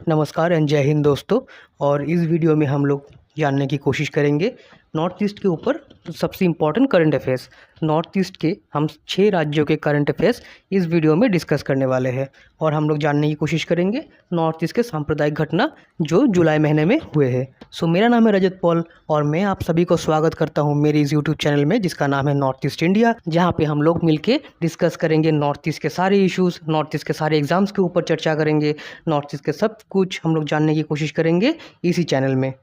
नमस्कार एंड जय हिंद दोस्तों। और इस वीडियो में हम लोग जानने की कोशिश करेंगे नॉर्थ ईस्ट के ऊपर सबसे important current affairs. North east के हम 6 राज्यों के करंट अफेयर्स इस वीडियो में डिस्कस करने वाले हैं और हम लोग जानने की कोशिश करेंगे नॉर्थ ईस्ट के सांप्रदायिक घटना जो जुलाई महीने में हुए हैं। सो मेरा नाम है रजत पॉल और मैं आप सभी को स्वागत करता हूं मेरे इस यूट्यूब चैनल में जिसका नाम है नॉर्थ ईस्ट इंडिया, जहां पे हम लोग मिलके डिस्कस करेंगे नॉर्थ ईस्ट के सारे इश्यूज़, नॉर्थ ईस्ट के सारे एग्जाम्स के ऊपर चर्चा करेंगे, नॉर्थ ईस्ट के सब कुछ हम लोग जानने की कोशिश करेंगे इसी चैनल में।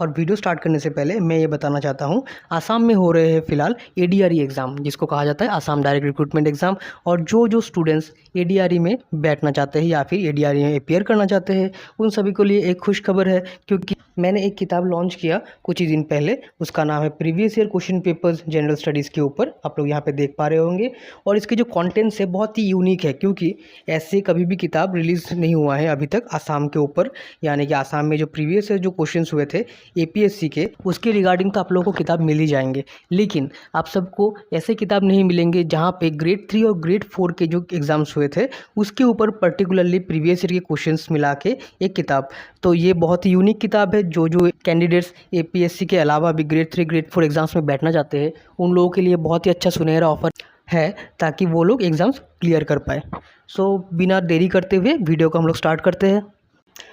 और वीडियो स्टार्ट करने से पहले मैं ये बताना चाहता हूँ, आसाम में हो रहे हैं फ़िलहाल एडीआरई एग्ज़ाम, जिसको कहा जाता है आसाम डायरेक्ट रिक्रूटमेंट एग्ज़ाम। और जो स्टूडेंट्स एडीआरई में बैठना चाहते हैं या फिर एडीआरई में अपीयर करना चाहते हैं उन सभी के लिए एक खुश खबर है, क्योंकि मैंने एक किताब लॉन्च किया कुछ ही दिन पहले। उसका नाम है previous year question papers general studies के ऊपर, आप लोग यहाँ पे देख पा रहे होंगे। और इसके जो कंटेंट्स है बहुत ही यूनिक है, क्योंकि ऐसे कभी भी किताब रिलीज़ नहीं हुआ है अभी तक आसाम के ऊपर। यानी कि आसाम में जो प्रीवियस ईयर जो क्वेश्चंस हुए थे एपीएससी के, उसके रिगार्डिंग तो आप लोगों को किताब मिल ही जाएंगे, लेकिन आप सबको ऐसे किताब नहीं मिलेंगे जहाँ पे ग्रेड 3 और ग्रेड 4 के जो एग्ज़ाम्स हुए थे उसके ऊपर पर्टिकुलरली प्रीवियस ईयर के क्वेश्चंस मिला के एक किताब। तो ये बहुत ही यूनिक किताब है। जो कैंडिडेट्स एपीएससी के अलावा भी ग्रेड 3 ग्रेड 4 एग्ज़ाम्स में बैठना चाहते हैं उन लोगों के लिए बहुत ही अच्छा सुनहरा ऑफर है, ताकि वो लोग एग्ज़ाम्स क्लियर कर पाए। सो बिना देरी करते हुए वीडियो को हम लोग स्टार्ट करते हैं।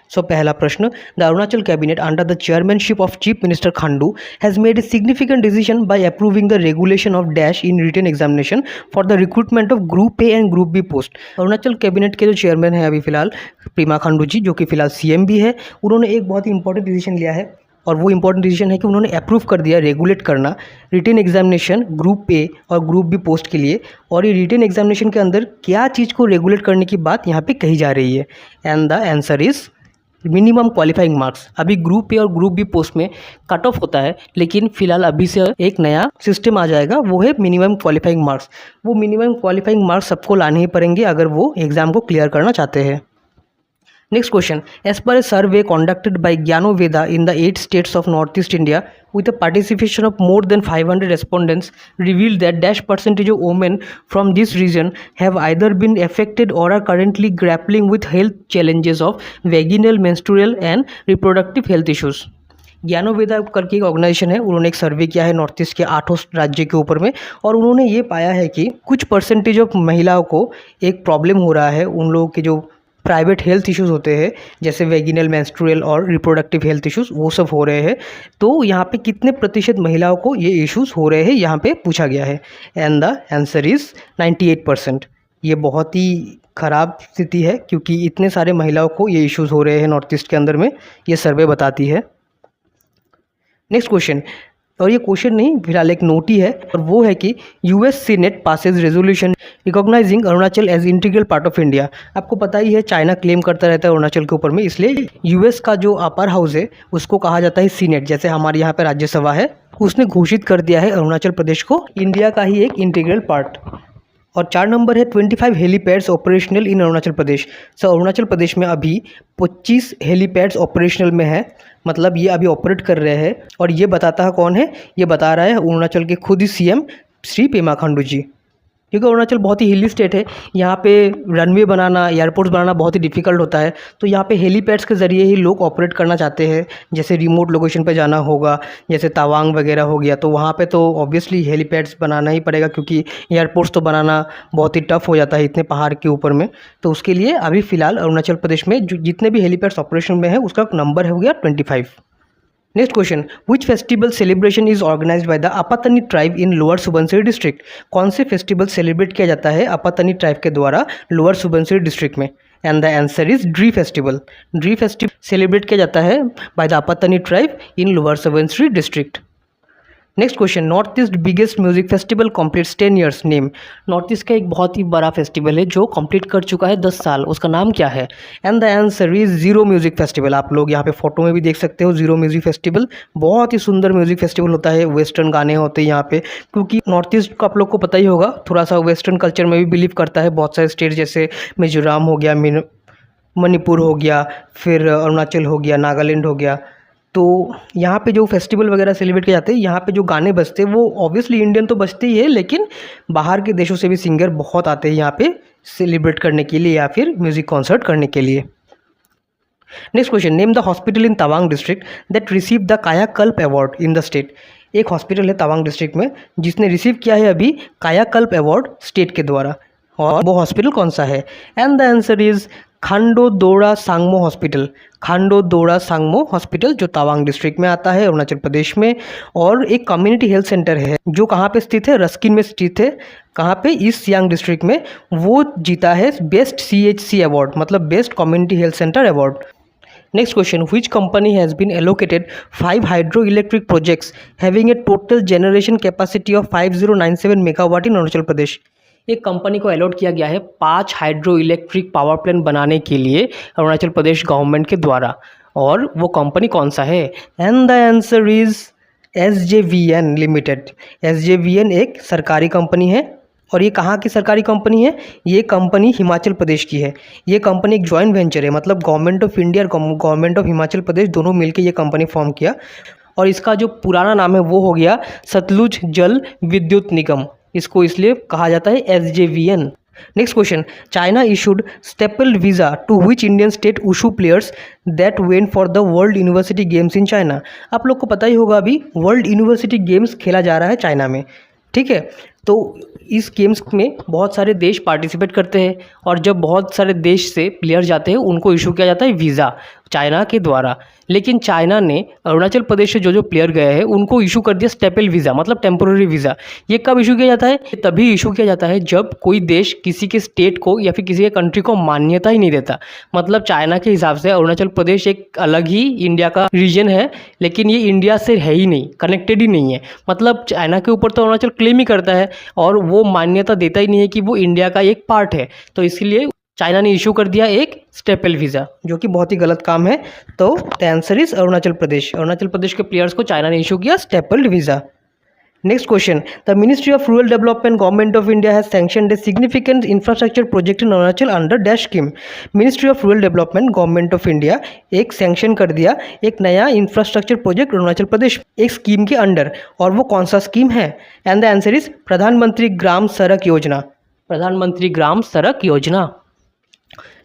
सो पहला प्रश्न, the Arunachal cabinet under the chairmanship of chief minister Khandu has made a significant decision by approving the regulation of dash in written examination for the recruitment of group A and group B post. Arunachal cabinet के जो chairman है अभी फिलहाल पेमा खांडू जी, जो कि फिलहाल CM भी है, उन्होंने एक बहुत ही इंपॉर्टेंट डिसीजन लिया है। और वो इंपॉर्टेंट डिसीजन है कि उन्होंने अप्रूव कर दिया रेगुलेट करना रिटन एग्जामिनेशन ग्रुप ए और ग्रुप बी पोस्ट के लिए। और ये रिटन एग्जामिनेशन के अंदर क्या चीज़ को रेगुलेट करने की बात यहाँ पे कही जा रही है, and the answer is minimum qualifying marks. अभी ग्रुप ए और ग्रुप बी पोस्ट में कट ऑफ होता है, लेकिन फिलहाल अभी से एक नया सिस्टम आ जाएगा, वो है मिनिमम क्वालिफाइंग मार्क्स। वो मिनिमम क्वालिफाइंग मार्क्स सबको लाने ही पड़ेंगे अगर वो एग्ज़ाम को क्लियर करना चाहते हैं। Next question. As per a survey conducted by Gyanoveda in the 8 states of Northeast India, with a participation of more than 500 respondents, revealed that dash percentage of women from this region have either been affected or are currently grappling with health challenges of vaginal, menstrual and reproductive health issues. ज्ञानोवेदा करके एक organisation है, उन्होंने एक सर्वे किया है north east के 8 राज्य के ऊपर में, और उन्होंने ये पाया है कि कुछ परसेंटेज ऑफ महिलाओं को एक प्रॉब्लम हो रहा है। उन लोगों के जो प्राइवेट हेल्थ इश्यूज़ होते हैं जैसे वेगिनल, मेंस्ट्रुअल और रिप्रोडक्टिव हेल्थ इश्यूज़, वो सब हो रहे हैं। तो यहाँ पे कितने प्रतिशत महिलाओं को ये इश्यूज़ हो रहे हैं यहाँ पे पूछा गया है, एंड द आंसर इज़ 98%। ये बहुत ही ख़राब स्थिति है, क्योंकि इतने सारे महिलाओं को ये इश्यूज़ हो रहे हैं नॉर्थ ईस्ट के अंदर में, ये सर्वे बताती है। नेक्स्ट क्वेश्चन, और ये क्वेश्चन नहीं फिलहाल एक नोट ही है, और वो है कि US senate passes resolution recognising Arunachal as integral part of India. आपको पता ही है चाइना क्लेम करता रहता है अरुणाचल के ऊपर में, इसलिए यूएस का जो अपर हाउस है उसको कहा जाता है सीनेट, जैसे हमारे यहाँ पे राज्यसभा है, उसने घोषित कर दिया है अरुणाचल प्रदेश को इंडिया का ही एक इंटीग्रल पार्ट। और 4 नंबर है 25 helipads operational in Arunachal Pradesh. सो अरुणाचल प्रदेश में अभी 25 हेलीपैड्स ऑपरेशनल में है, मतलब ये अभी ऑपरेट कर रहे हैं। और ये बताता है कौन है, ये बता रहा है अरुणाचल के खुद ही सीएम श्री पेमा खांडू जी, क्योंकि अरुणाचल बहुत ही हिली स्टेट है, यहाँ पे रनवे बनाना, एयरपोर्ट्स बनाना बहुत ही डिफ़िकल्ट होता है। तो यहाँ पे हेलीपैड्स के ज़रिए ही लोग ऑपरेट करना चाहते हैं, जैसे रिमोट लोकेशन पे जाना होगा, जैसे तवांग वगैरह हो गया, तो वहाँ पे तो ऑब्वियसली हेलीपैड्स बनाना ही पड़ेगा, क्योंकि एयरपोर्ट्स तो बनाना बहुत ही टफ हो जाता है इतने पहाड़ के ऊपर में। तो उसके लिए अभी फ़िलहाल अरुणाचल प्रदेश में जो जितने भी हेलीपैड्स ऑपरेशन में है उसका नंबर हो गया 25। Next question, which festival celebration is organized by the Apatani tribe in lower Subansiri district. कौन से फेस्टिवल सेलिब्रेट किया जाता है अपातनी ट्राइब के द्वारा लोअर सुबनसिरी डिस्ट्रिक्ट में, and the answer is Dree festival. Dree festival celebrate किया जाता है by the Apatani tribe in lower Subansiri district. Next question, north east biggest music festival completes 10 years name. North east का एक बहुत ही बड़ा फेस्टिवल है जो कंप्लीट कर चुका है 10 साल, उसका नाम क्या है, and the answer is zero music festival. आप लोग यहाँ पे फोटो में भी देख सकते हो जीरो म्यूजिक फेस्टिवल, बहुत ही सुंदर म्यूजिक फेस्टिवल होता है, वेस्टर्न गाने होते हैं यहाँ पे, क्योंकि नॉर्थ ईस्ट को आप लोग को पता ही होगा थोड़ा सा वेस्टर्न कल्चर में भी बिलीव करता है। बहुत सारे स्टेट जैसे मिजोरम हो गया, मणिपुर हो गया, फिर अरुणाचल हो गया, नागालैंड हो गया, तो यहाँ पे जो फेस्टिवल वगैरह सेलिब्रेट किए जाते हैं, यहाँ पे जो गाने बजते हैं वो ऑब्वियसली इंडियन तो बजते ही है, लेकिन बाहर के देशों से भी सिंगर बहुत आते हैं यहाँ पे सेलिब्रेट करने के लिए या फिर म्यूज़िक कॉन्सर्ट करने के लिए। Next question, name the hospital in Tawang district that receive the कायाकल्प अवार्ड इन द स्टेट। एक हॉस्पिटल है तवांग डिस्ट्रिक्ट में जिसने रिसीव किया है अभी कायाकल्प अवार्ड स्टेट के द्वारा, और वो हॉस्पिटल कौन सा है? And the answer is Khandodora Sangmo hospital. Khandodora Sangmo hospital जो तवांग डिस्ट्रिक्ट में आता है अरुणाचल प्रदेश में, और एक कम्युनिटी हेल्थ सेंटर है जो कहाँ पे स्थित है? रस्किन में स्थित है। कहाँ पे? ईस्ट सियांग डिस्ट्रिक्ट में। वो जीता है बेस्ट CHC अवार्ड, मतलब best community health centre award. Next question, which company has been allocated 5 hydroelectric projects having a total generation capacity of 5097 megawatt in Arunachal Pradesh. एक कंपनी को अलॉट किया गया है 5 हाइड्रो इलेक्ट्रिक पावर प्लांट बनाने के लिए Arunachal Pradesh government के द्वारा, और वो कंपनी कौन सा है? And the answer is SJVN limited. SJVN एक सरकारी कंपनी है, और ये कहाँ की सरकारी कंपनी है? ये कंपनी हिमाचल प्रदेश की है। ये कंपनी एक जॉइंट वेंचर है, मतलब गवर्नमेंट ऑफ इंडिया और गवर्नमेंट ऑफ हिमाचल प्रदेश दोनों मिलकर ये कंपनी फॉर्म किया, और इसका जो पुराना नाम है वो हो गया सतलुज जल विद्युत निगम। इसको इसलिए कहा जाता है SJVN। Next question, China issued staple visa to which Indian state wushu players that went for the world university games in China. आप लोग को पता ही होगा अभी वर्ल्ड यूनिवर्सिटी गेम्स खेला जा रहा है चाइना में, ठीक है। तो इस गेम्स में बहुत सारे देश पार्टिसिपेट करते हैं, और जब बहुत सारे देश से प्लेयर जाते हैं उनको इशू किया जाता है वीज़ा चाइना के द्वारा। लेकिन चाइना ने अरुणाचल प्रदेश से जो प्लेयर गए हैं उनको इशू कर दिया स्टेपल वीज़ा, मतलब टेम्पोररी वीज़ा। ये कब इशू किया जाता है? ये तभी इशू किया जाता है जब कोई देश किसी के स्टेट को या फिर किसी के कंट्री को मान्यता ही नहीं देता। मतलब चाइना के हिसाब से अरुणाचल प्रदेश एक अलग ही इंडिया का रीजन है, लेकिन ये इंडिया से है ही नहीं, कनेक्टेड ही नहीं है। मतलब चाइना के ऊपर तो अरुणाचल क्लेम ही करता है और वो मान्यता देता ही नहीं है कि वो इंडिया का एक पार्ट है। तो इसलिए चाइना ने इशू कर दिया एक स्टेपल वीज़ा, जो कि बहुत ही गलत काम है। तो the answer is Arunachal Pradesh. Arunachal Pradesh के प्लेयर्स को चाइना ने इशू किया staple visa. Next question, the ministry of rural development government of India has sanctioned a significant infrastructure project in Arunachal under dash scheme. Ministry of rural development government of India एक sanction कर दिया एक नया infrastructure project Arunachal Pradesh एक scheme के under, और वो कौन सा स्कीम है? एंड द आंसर इज प्रधानमंत्री ग्राम सड़क योजना। प्रधानमंत्री ग्राम सड़क योजना।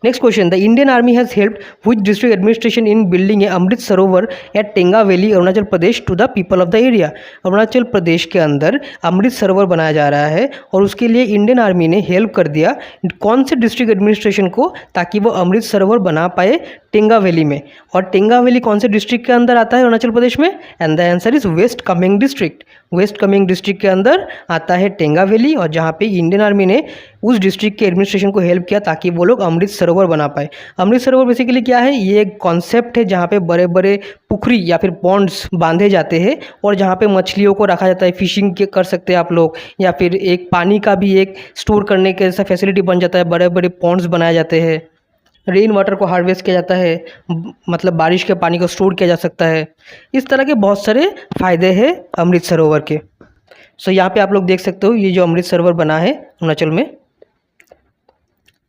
Next question, the Indian Army has helped which district administration in building a Amrit Sarovar at Tenga Valley, Arunachal Pradesh to the people of the area। Arunachal Pradesh के अंदर अमृत सरोवर बनाया जा रहा है, और उसके लिए इंडियन आर्मी ने हेल्प कर दिया कौन से डिस्ट्रिक्ट एडमिनिस्ट्रेशन को, ताकि वो अमृत सरोवर बना पाए टेंगा वैली में। और टेंगा वैली कौन से डिस्ट्रिक्ट के अंदर आता है अरुणाचल प्रदेश में? And the answer is west Kameng district. West Kameng district के अंदर आता है टेंगा वैली, और जहाँ पे इंडियन आर्मी ने उस डिस्ट्रिक्ट के एडमिनिस्ट्रेशन को हेल्प किया ताकि वो लोग अमृत सरोवर बना पाए। अमृत सरोवर बेसिकली क्या है? ये एक कॉन्सेप्ट है जहाँ पे बड़े बड़े पुखरी या फिर पॉन्ड्स बांधे जाते हैं, और जहाँ पे मछलियों को रखा जाता है, फिशिंग कर सकते हैं आप लोग, या फिर एक पानी का भी एक स्टोर करने के ऐसा फैसिलिटी बन जाता है। बड़े बड़े पॉन्ड्स बनाए जाते हैं, रेन वाटर को हार्वेस्ट किया जाता है, मतलब बारिश के पानी को स्टोर किया जा सकता है। इस तरह के बहुत सारे फ़ायदे हैं अमृत सरोवर के। सो यहाँ पे आप लोग देख सकते हो ये जो अमृत सरोवर बना है अरुणाचल में।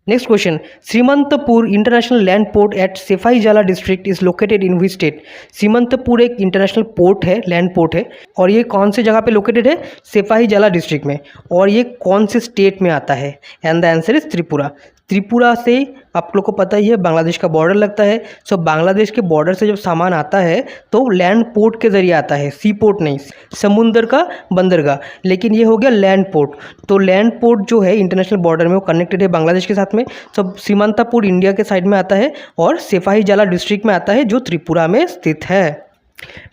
Next question, Srimantapur international land port at Sepahijala district is located in which state. Srimantapur एक इंटरनेशनल पोर्ट है, लैंड पोर्ट है, और ये कौन से जगह पे लोकेटेड है? सेफाईजाला डिस्ट्रिक्ट में। और ये कौन से स्टेट में आता है? And the answer is Tripura. Tripura से आप लोग को पता ही है बांग्लादेश का बॉर्डर लगता है। सो बांग्लादेश के बॉर्डर से जब सामान आता है तो लैंड पोर्ट के ज़रिए आता है, सी पोर्ट नहीं, समुंदर का बंदरगाह, लेकिन ये हो गया लैंड पोर्ट। तो लैंड पोर्ट जो है इंटरनेशनल बॉर्डर में वो कनेक्टेड है बांग्लादेश के साथ में। सो सीमांतापुर इंडिया के साइड में आता है, और सेफाईजाला डिस्ट्रिक्ट में आता है जो त्रिपुरा में स्थित है।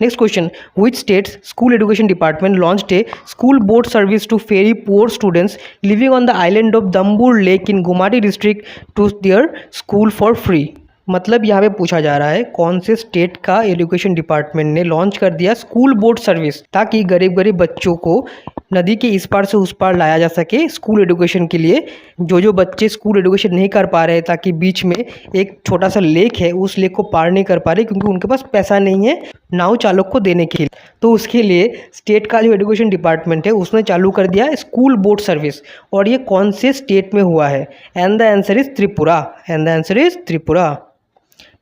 Next question, which state's school education department launched a school boat service to ferry poor students living on the island of Dambur Lake in Gumati district to their school for free। मतलब यहाँ पे पूछा जा रहा है कौन से state का एजुकेशन डिपार्टमेंट ने लॉन्च कर दिया स्कूल बोट सर्विस, ताकि गरीब गरीब बच्चों को नदी के इस पार से उस पार लाया जा सके स्कूल एजुकेशन के लिए। जो बच्चे स्कूल एजुकेशन नहीं कर पा रहे, ताकि बीच में एक छोटा सा लेक है, उस लेक को पार नहीं कर पा रहे क्योंकि उनके पास पैसा नहीं है नाव चालक को देने के लिए, तो उसके लिए स्टेट का जो एजुकेशन डिपार्टमेंट है उसने चालू कर दिया स्कूल बोट सर्विस। और ये कौन से स्टेट में हुआ है? And the answer is Tripura. And the answer is Tripura.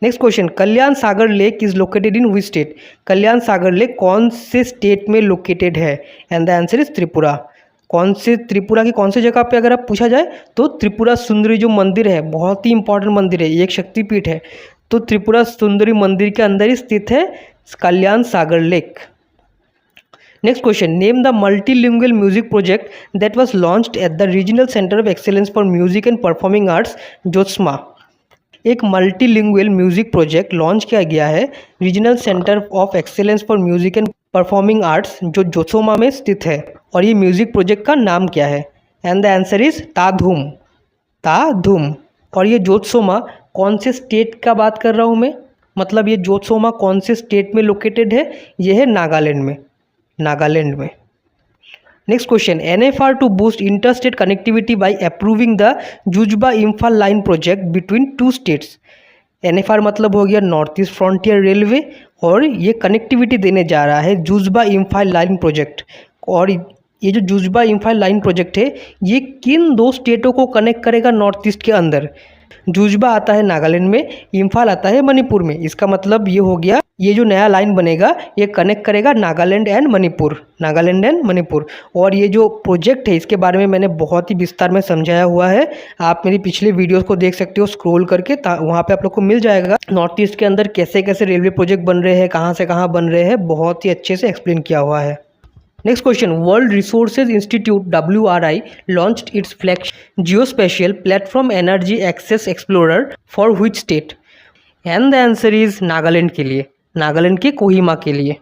Next question, Kalyan Sagar lake is located in which state. Kalyan Sagar lake कौन से स्टेट में लोकेटेड है? And the answer is Tripura. कौन से त्रिपुरा की कौन सी जगह पे अगर आप पूछा जाए तो त्रिपुरा सुंदरी जो मंदिर है, बहुत ही इंपॉर्टेंट मंदिर है, ये एक शक्तिपीठ है। तो त्रिपुरा सुंदरी मंदिर के अंदर ही स्थित है Kalyan Sagar lake. Next question, name the multilingual music project that was launched at the regional centre of excellence for music and performing arts Jotsoma. एक मल्टीलिंगुअल म्यूजिक प्रोजेक्ट लॉन्च किया गया है regional centre of excellence for music and performing arts जो जोत्सोमा में स्थित है, और ये म्यूजिक प्रोजेक्ट का नाम क्या है? And the answer is Tadhum. Tadhum. और ये जोत्सोमा कौन से स्टेट का बात कर रहा हूँ मैं, मतलब ये जोत्सोमा कौन से स्टेट में लोकेटेड है? ये है नागालैंड में, नागालैंड में। Next question, NFR to boost interstate connectivity by approving the Zubza Imphal line project between two states. NFR मतलब हो गया नॉर्थ ईस्ट फ्रंटियर रेलवे, और ये कनेक्टिविटी देने जा रहा है जुजबा इम्फाल लाइन प्रोजेक्ट। और ये जो जुजबा इम्फाल लाइन प्रोजेक्ट है ये किन दो स्टेटों को कनेक्ट करेगा नॉर्थ ईस्ट के अंदर? जुजबा आता है नागालैंड में, इम्फाल आता है मणिपुर में। इसका मतलब ये हो गया, ये जो नया लाइन बनेगा ये कनेक्ट करेगा नागालैंड एंड मणिपुर, नागालैंड एंड मणिपुर। और ये जो प्रोजेक्ट है इसके बारे में मैंने बहुत ही विस्तार में समझाया हुआ है, आप मेरी पिछले वीडियोस को देख सकते हो स्क्रॉल करके, वहाँ पे आप लोग को मिल जाएगा नॉर्थ ईस्ट के अंदर कैसे कैसे रेलवे प्रोजेक्ट बन रहे हैं, कहाँ से कहाँ बन रहे हैं, बहुत ही अच्छे से एक्सप्लेन किया हुआ है। Next question, World Resources Institute WRI launched its flagship geospatial platform Energy Access Explorer for which state? And the answer is Nagaland के लिए, नागालैंड के कोहिमा के लिए।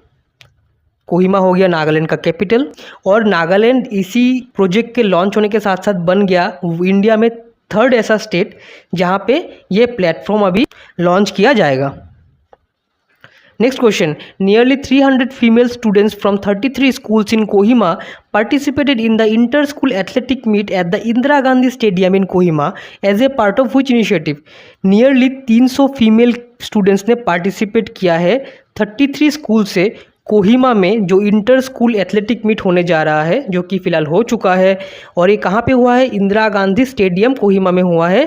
कोहिमा हो गया नागालैंड का कैपिटल, और नागालैंड इसी प्रोजेक्ट के लॉन्च होने के साथ साथ बन गया इंडिया में थर्ड ऐसा स्टेट जहाँ पे ये प्लेटफॉर्म अभी लॉन्च किया जाएगा। Next question, nearly 300 female students from 33 schools in Kohima participated in the inter-school athletic meet at the Indira Gandhi Stadium in Kohima as a part of which initiative? Nearly 300 female students ने participate किया है 33 school से कोहिमा में जो inter school athletic meet होने जा रहा है, जो कि फिलहाल हो चुका है। और ये कहाँ पे हुआ है? इंदिरा गांधी स्टेडियम कोहिमा में हुआ है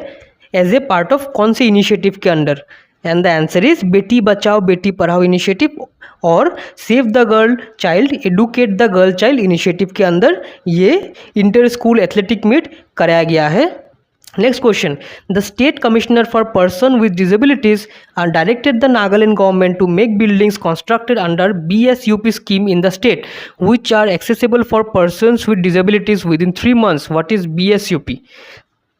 एज ए पार्ट ऑफ कौन से इनिशिएटिव के अंदर? And the answer is Beti Bachao Beti Padhao initiative और save the girl child educate the girl child initiative के अंदर ये इंटर स्कूल एथलेटिक मीट कराया गया है। Next question, the state commissioner for person with disabilities directed the Nagaland government to make buildings constructed under BSUP scheme in the state which are accessible for persons with disabilities within 3 months। What is BSUP?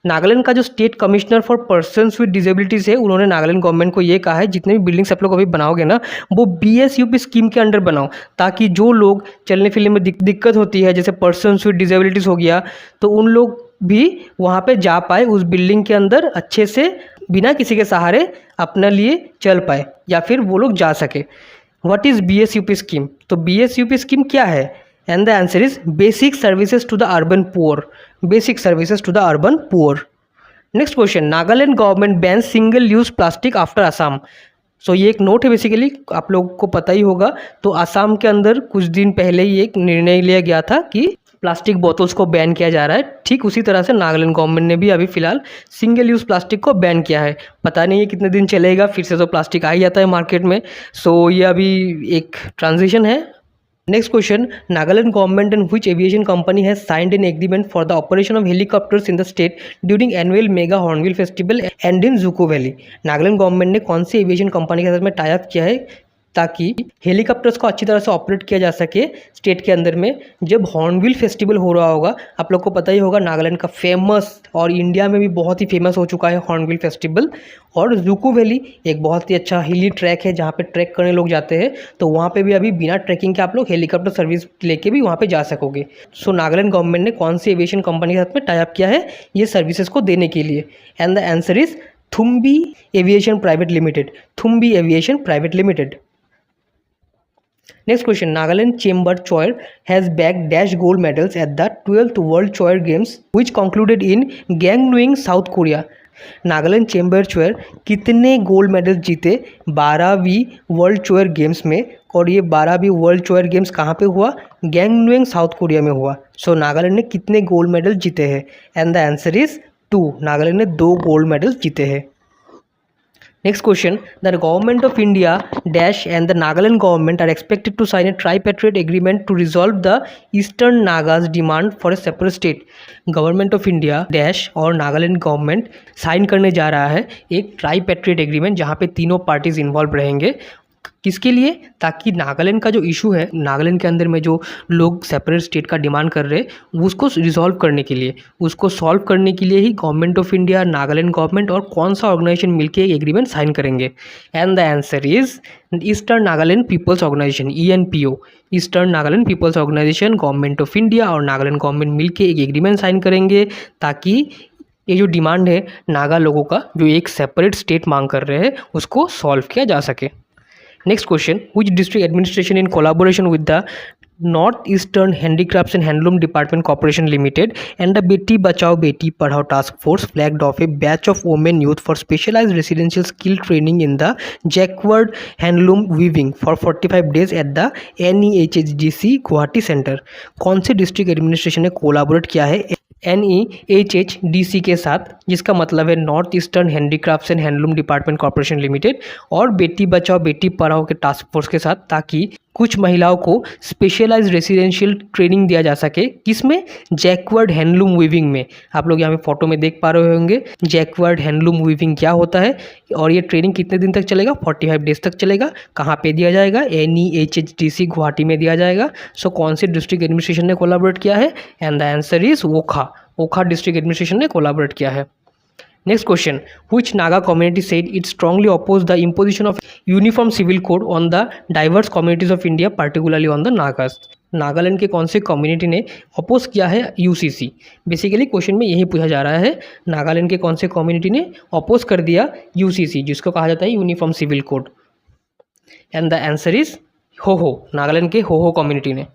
Nagaland का जो state commissioner for persons with disabilities है, उन्होंने Nagaland government को ये कहा है जितने भी बिल्डिंग्स आप लोग अभी बनाओगे ना वो BSUP स्कीम के अंडर बनाओ, ताकि जो लोग चलने फिरने में दिक्कत होती है, जैसे पर्सन्स विद डिसेबिलिटीज़ हो गया, तो उन लोग भी वहाँ पे जा पाए उस बिल्डिंग के अंदर अच्छे से बिना किसी के सहारे अपने लिए चल पाए, या फिर वो लोग जा सके। What is BSUP scheme? तो BSUP स्कीम क्या है? And the answer is basic services to the urban poor. Basic services to the urban poor. Next question, Nagaland government bans single-use plastic after Assam. So ये एक note है basically, आप लोगों को पता ही होगा। तो असम के अंदर कुछ दिन पहले ही एक निर्णय लिया गया था कि प्लास्टिक बोतल्स को बैन किया जा रहा है। ठीक उसी तरह से नागालैंड गवर्नमेंट ने भी अभी फिलहाल सिंगल यूज़ प्लास्टिक को बैन किया है। पता नहीं ये कितने दिन चलेगा, फिर से तो प्लास्टिक आ ही जाता है मार्केट में। सो ये अभी एक ट्रांजिशन है। Next question, Nagaland government and which aviation company has signed an agreement for the operation of helicopters in the state during annual Mega Hornbill Festival and in Zuko Valley? Nagaland government ने कौन सी aviation company के साथ में tie up किया है ताकि helicopters को अच्छी तरह से ऑपरेट किया जा सके स्टेट के अंदर में जब हॉर्नबिल फेस्टिवल हो रहा होगा? आप लोग को पता ही होगा नागालैंड का फेमस और इंडिया में भी बहुत ही फेमस हो चुका है हॉर्नबिल फेस्टिवल। और जुको वैली एक बहुत ही अच्छा हिली ट्रैक है जहाँ पे ट्रैक करने लोग जाते हैं, तो वहाँ पे भी अभी बिना ट्रैकिंग के आप लोग हेलीकॉप्टर सर्विस लेके भी वहाँ पे जा सकोगे। सो नागालैंड गवर्नमेंट ने कौन सी एविएशन कंपनी के साथ में टाई अप किया है ये सर्विसेज को देने के लिए? And the answer is Thumbi aviation private limited. Thumbi aviation private limited. Next question, Nagaland Chamber Choir has bagged dash gold medals at the 12th World Choir Games which concluded in Gangneung, South Korea. Nagaland chamber choir कितने gold medal जीते 12वीं world चोयर games में? और ये 12वीं world चोयर games कहाँ पे हुआ? गैंगनुएंग, साउथ कोरिया में हुआ। सो नागालैंड ने कितने गोल्ड मेडल जीते हैं? And the answer is 2। Nagaland ने 2 गोल्ड मेडल जीते हैं। Next question, the government of India dash and the Nagaland government are expected to sign a tripartite agreement to resolve the Eastern Nagas demand for a separate state. Government of India dash और Nagaland government sign करने जा रहा है एक ट्राईपैट्रिएट agreement जहाँ पे तीनों parties involve रहेंगे। किसके लिए? ताकि नागालैंड का जो इशू है, नागालैंड के अंदर में जो लोग सेपरेट स्टेट का डिमांड कर रहे हैं उसको रिजॉल्व करने के लिए, उसको सॉल्व करने के लिए ही government of India, Nagaland government और कौन सा ऑर्गेनाइजेशन मिलके एक एग्रीमेंट साइन करेंगे। And the answer is eastern Nagaland people's organisation, ENPO, eastern Nagaland people's organisation, government of India और नागालैंड गवर्नमेंट मिलके एक एग्रीमेंट साइन करेंगे ताकि ये जो डिमांड है नागा लोगों का जो एक सेपरेट स्टेट मांग कर रहे हैं उसको सॉल्व किया जा सके। Next question, which district administration in collaboration with the Northeastern Handicrafts and Handloom Department Corporation Limited and the Beti Bachao Beti Padhao Task Force flagged off a batch of women youth for specialized residential skill training in the jacquard handloom weaving for 45 days at the NEHHDC Guwahati centre. कौन से district administration ने collaborate किया है NEHHDC के साथ, जिसका मतलब है north eastern handicrafts and handloom department corporation limited और बेटी बचाओ बेटी पढ़ाओ के टास्क फोर्स के साथ, ताकि कुछ महिलाओं को स्पेशलाइज रेसिडेंशियल ट्रेनिंग दिया जा सके। किसमें? जैकवर्ड हैंडलूम वीविंग में। आप लोग यहाँ पे फोटो में देख पा रहे होंगे जैकवर्ड हैंडलूम वीविंग क्या होता है और ये ट्रेनिंग कितने दिन तक चलेगा? 45 डेज तक चलेगा। कहाँ पे दिया जाएगा? NEHHDC गुवाहाटी में दिया जाएगा। सो कौन से डिस्ट्रिक्ट एडमिनिस्ट्रेशन ने कोलाबोरेट किया है? And the answer is Okha district administration ने कोलाबोरेट किया है। Next question, which Naga community said it strongly opposed the imposition of uniform civil code on the diverse communities of India, particularly on the Nagas? Nagaland के कौन से community ने oppose किया है UCC? Basically question में यही पूछा जा रहा है, नागालैंड के कौन से कम्युनिटी ने अपोज कर दिया UCC, जिसको कहा जाता है uniform civil code. And the answer is Ho, Nagaland के हो कम्युनिटी ने।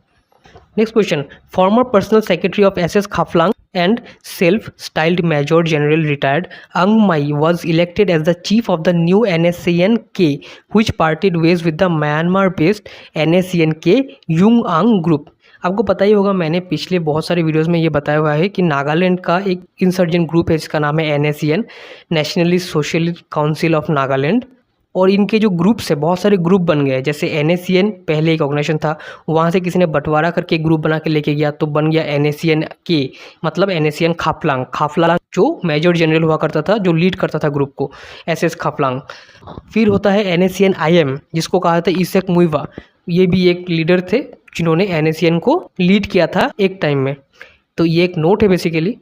Next question, former personal secretary of SS Khaplang and self-styled Major General retired Ang Mai was elected as the chief of the new NACN-K, which parted ways with the Myanmar-based NACN-K Yung Ang Group। आपको पता ही होगा, मैंने पिछले बहुत सारे videos में ये बताया हुआ है कि नागालैंड का एक इंसर्जेंट ग्रुप है जिसका नाम है NACN, nationalist socialist council of Nagaland. और इनके जो ग्रुप्स है, बहुत सारे ग्रुप बन गए। जैसे NACN पहले एक ऑर्गेनाइजेशन था, वहाँ से किसी ने बंटवारा करके ग्रुप बना के लेके गया तो बन गया NACN-K, मतलब NACN खाफलांग जो मेजर जनरल हुआ करता था, जो लीड करता था ग्रुप को, SS खाफलांग। फिर होता है NACN-IM, जिसको कहा था इसेक मुइवा। ये भी एक लीडर थे जिन्होंने NACN को लीड किया था एक टाइम में। तो ये एक नोट है basically.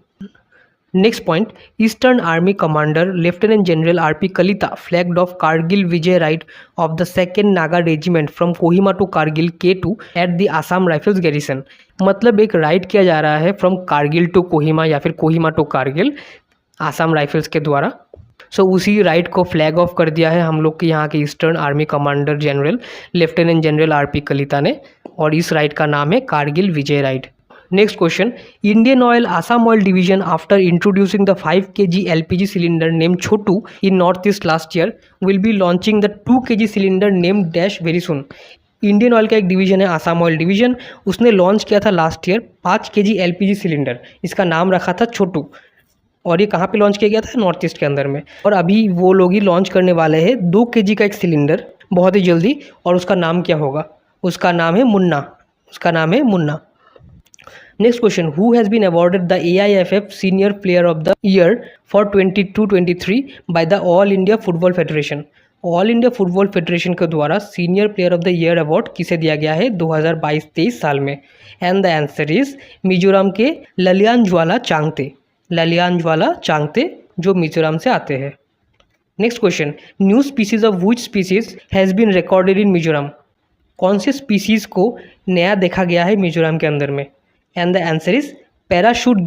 Next point, eastern army commander lieutenant general RP Kalita flagged off Kargil Vijay ride of the 2nd Naga regiment from Kohima to Kargil K2 at the Assam rifles garrison. मतलब एक राइट किया जा रहा है फ्रॉम कारगिल टू कोहिमा या फिर कोहिमा टू कारगिल आसाम राइफल्स के द्वारा। सो उसी राइट को फ्लैग ऑफ कर दिया है हम लोग के यहाँ के eastern army commander general lieutenant general RP Kalita ने, और इस राइट का नाम है Kargil Vijay right. Next question, Indian Oil Assam Oil Division, after introducing the 5 kg LPG cylinder named Chotu in Northeast last year, will be launching the 2 kg cylinder named Dash very soon। Indian oil का एक division है Assam oil division, उसने launch किया था last year 5 kg LPG cylinder, इसका नाम रखा था छोटू। और ये कहाँ पे लॉन्च किया गया था? नॉर्थ ईस्ट के अंदर में। और अभी वो लोग ही लॉन्च करने वाले हैं 2 kg का एक सिलेंडर बहुत ही जल्दी, और उसका नाम क्या होगा? उसका नाम है Munna. Next question, who has been awarded the AIFF Senior Player of the Year for 22-23 by the All India Football Federation? All India Football Federation के द्वारा senior player of the year award किसे दिया गया है 2022-23 साल में? And the answer is Mizoram के ललियानज्वाला चांगते जो मिजोरम से आते हैं। Next question, new species of which species has been recorded in Mizoram? कौन से स्पीसीज को नया देखा गया है मिजोरम के अंदर में? And the answer is parachute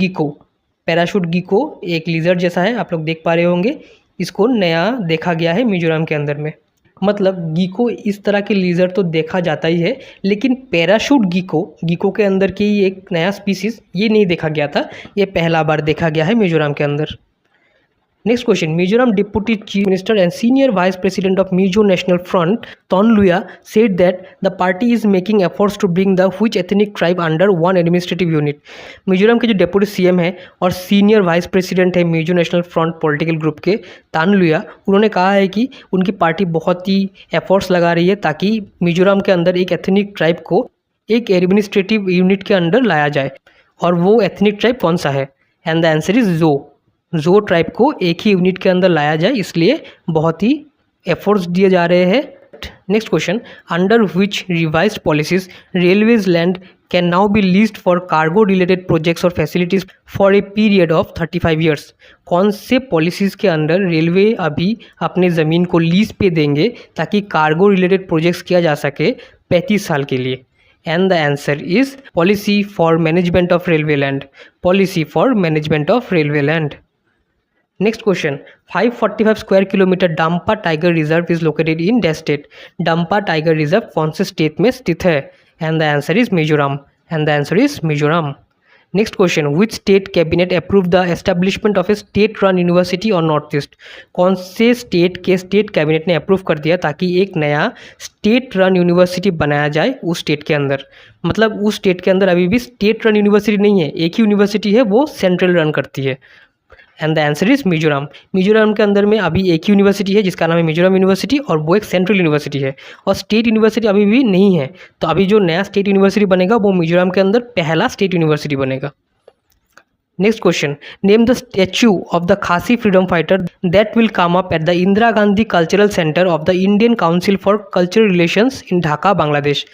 gecko एक लिजर्ड जैसा है, आप लोग देख पा रहे होंगे। इसको नया देखा गया है मिजोरम के अंदर में। मतलब गीको इस तरह के लिजर्ड तो देखा जाता ही है, लेकिन पैराशूट गीको के अंदर की एक नया स्पीसीज ये नहीं देखा गया था, ये पहला बार देखा गया है मिजोरम के अंदर। Next question. Mizoram Deputy Chief Minister and Senior Vice President of Mizo National Front, Tonluya, said that the party is making efforts to bring the which ethnic tribe under one administrative unit. Mizoram के जो deputy CM है और senior vice president है Mizo national front political group के, तानलुया, उन्होंने कहा है कि उनकी पार्टी बहुत ही एफर्ट्स लगा रही है ताकि मिजोरम के अंदर एक एथनिक ट्राइब को एक एडमिनिस्ट्रेटिव यूनिट के अंदर लाया जाए. और वो एथनिक ट्राइब कौन सा है? एंड द आंसर इज जो ट्राइब को एक ही यूनिट के अंदर लाया जाए, इसलिए बहुत ही एफर्ट्स दिए जा रहे हैं. Next question. Under which revised policies railways land can now be leased for cargo related projects और facilities for a period of 35 years. कौन से पॉलिसीज़ के अंदर रेलवे अभी अपने ज़मीन को लीज पे देंगे ताकि कार्गो रिलेटेड प्रोजेक्ट्स किया जा सके 35 साल के लिए? And the answer is policy for management of railway land. Policy for management of railway land. Next question. 545 square kilometer Dampa Tiger Reserve is located in Dash state. Dampa Tiger Reserve कौन से state में स्थित है? And the answer is Mizoram. And the answer is Mizoram. Next question. Which state cabinet approved the establishment of a state-run university on North East? कौन से state के state cabinet ने approve कर दिया ताकि एक नया स्टेट रन यूनिवर्सिटी बनाया जाए उस स्टेट के अंदर? मतलब उस स्टेट के अंदर अभी भी स्टेट रन यूनिवर्सिटी नहीं है, एक ही यूनिवर्सिटी है, वो सेंट्रल रन करती है. And the answer is Mizoram. Mizoram के अंदर में अभी एक ही यूनिवर्सिटी है जिसका नाम है मिजोरम यूनिवर्सिटी और वो एक सेंट्रल यूनिवर्सिटी है और स्टेट यूनिवर्सिटी अभी भी नहीं है. तो अभी जो नया स्टेट यूनिवर्सिटी बनेगा वो मिजोरम के अंदर पहला स्टेट यूनिवर्सिटी बनेगा. Next question. Name the statue of the Khasi freedom fighter that will come up at the Indira Gandhi cultural centre of the Indian council for cultural relations in Dhaka Bangladesh.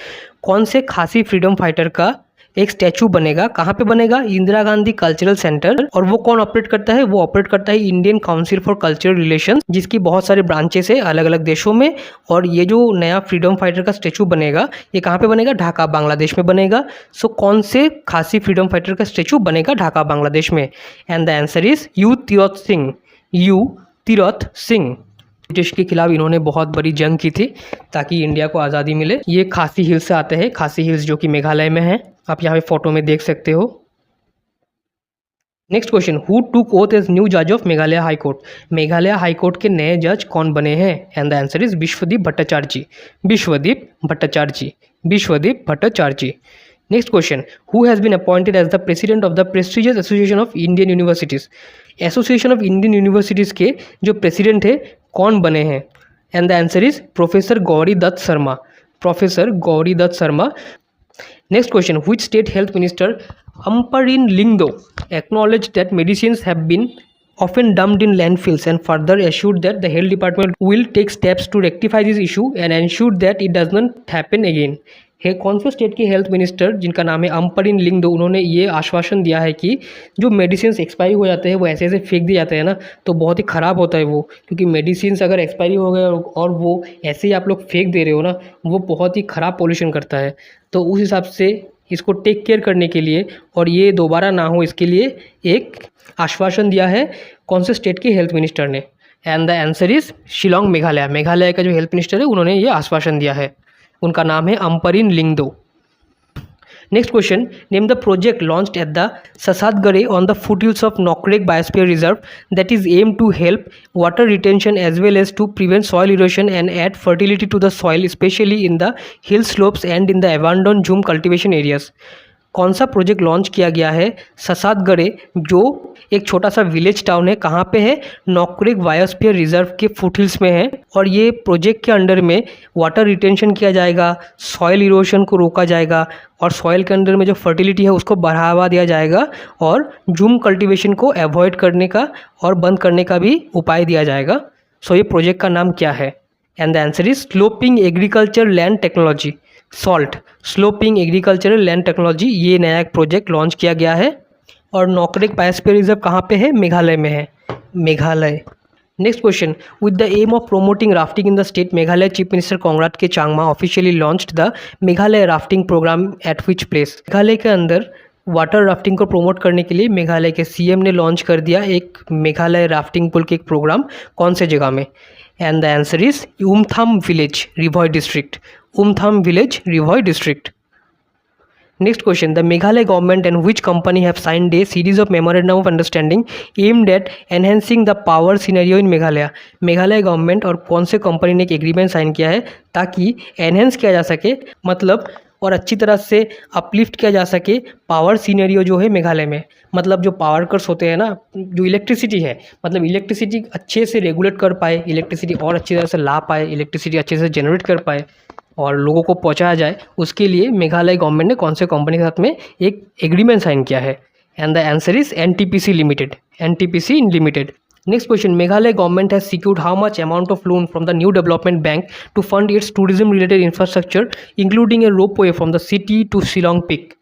कौन से खासी फ्रीडम फाइटर का एक स्टैचू बनेगा? कहाँ पे बनेगा? Indira Gandhi cultural centre. और वो कौन ऑपरेट करता है? वो ऑपरेट करता है Indian council for cultural relations, जिसकी बहुत सारे ब्रांचेस है अलग अलग देशों में. और ये जो नया फ्रीडम फाइटर का स्टैचू बनेगा ये कहाँ पे बनेगा? ढाका बांग्लादेश में बनेगा. सो कौन से खासी फ्रीडम फाइटर का स्टैचू बनेगा ढाका बांग्लादेश में? And the answer is U Tirot Singh. U Tirot Singh. British के खिलाफ इन्होंने बहुत बड़ी जंग की थी ताकि इंडिया को आज़ादी मिले. ये खासी हिल्स से आते हैं, खासी हिल्स जो कि मेघालय में है, आप यहाँ पे फोटो में देख सकते हो. Next question. Who took oath as new जज of Meghalaya high court. Meghalaya high court के नए जज कौन बने हैं? And the answer is Biswadeep Bhattacharya ji. Biswadeep Bhattacharya ji. Biswadeep Bhattacharya ji. Next question. Who has been appointed as the president of the prestigious association of Indian universities. Association of Indian universities के जो president है कौन बने हैं? And the answer is professor Gauri Dutt Sharma. Professor Gauri Dutt Sharma. Next question. Which state health minister Amparin Lingdo acknowledged that medicines have been often dumped in landfills and further assured that the health department will take steps to rectify this issue and ensure that it does not happen again. है कौन से state के health minister जिनका नाम है अम्परिन लिंगदो, उन्होंने ये आश्वासन दिया है कि जो मेडिसिन एक्सपायरी हो जाते हैं वो ऐसे ऐसे फेंक दिए जाते हैं ना, तो बहुत ही ख़राब होता है वो, क्योंकि मेडिसिन अगर एक्सपायरी हो गए और वो ऐसे ही आप लोग फेंक दे रहे हो ना, वो बहुत ही ख़राब पोल्यूशन करता है. तो उस हिसाब से इसको टेक केयर करने के लिए और ये दोबारा ना हो इसके लिए एक आश्वासन दिया है कौन से स्टेट के हेल्थ मिनिस्टर ने. And the answer is Shillong Meghalaya. Meghalaya का जो हेल्थ मिनिस्टर है उन्होंने ये आश्वासन दिया है, उनका नाम है Ampareen Lyngdoh. Next question. Name the project launched at the Sasatgre on the foothills of Nokrek biosphere reserve that is aim to help water retention as well as to prevent soil erosion and add fertility to the soil especially in the hill slopes and in the abandon jhum cultivation areas. कौन सा project launch किया गया है ससादगरे, जो एक छोटा सा village town है, कहाँ पे है? नॉकरेक बायोस्फीयर रिजर्व के फुटहिल्स में है. और ये प्रोजेक्ट के अंडर में वाटर रिटेंशन किया जाएगा, सॉइल इरोशन को रोका जाएगा और सॉइल के अंदर में जो फर्टिलिटी है उसको बढ़ावा दिया जाएगा और झूम कल्टीवेशन को अवॉइड करने का और बंद करने का भी उपाय दिया जाएगा. सो ये प्रोजेक्ट का नाम क्या है? And the answer is sloping agriculture land technology. Salt sloping agricultural land technology, ये नया एक प्रोजेक्ट लॉन्च किया गया है. और नॉकरेक बायोस्फीयर रिजर्व कहाँ पे है? मेघालय में है, Meghalaya. Next question. With the aim of promoting rafting in the state, Meghalaya chief minister Conrad K Sangma officially launched the Meghalaya rafting programme at which place. Meghalaya के अंदर वाटर राफ्टिंग को प्रमोट करने के लिए मेघालय के सीएम ने लॉन्च कर दिया एक मेघालय राफ्टिंग पुल के एक प्रोग्राम. कौन से जगह में? And the answer is Umtham village, Ribhoi district. Umtham village, Ribhoi district. Next question, the Meghalaya government and which company have signed a series of memorandum of understanding aimed at enhancing the power scenario in Meghalaya. Meghalaya government और कौन से company ने एक agreement sign किया है ताकि enhance किया जा सके, मतलब और अच्छी तरह से अपलिफ्ट किया जा सके पावर सिनेरियो जो है मेघालय में। मतलब जो पावर कट्स होते हैं ना, जो इलेक्ट्रिसिटी है, मतलब इलेक्ट्रिसिटी अच्छे से रेगुलेट कर पाए, इलेक्ट्रिसिटी और अच्छी तरह से ला पाए, इलेक्ट्रिसिटी अच्छे से जनरेट कर पाए और लोगों को पहुंचाया जाए, उसके लिए मेघालय गवर्नमेंट ने कौन से कंपनी के साथ में एक एग्रीमेंट साइन किया है? And the answer is NTPC limited, NTPC limited. Next question, Meghalaya government has secured how much amount of loan from the New Development Bank to fund its tourism related infrastructure including a ropeway from the city to Shillong peak.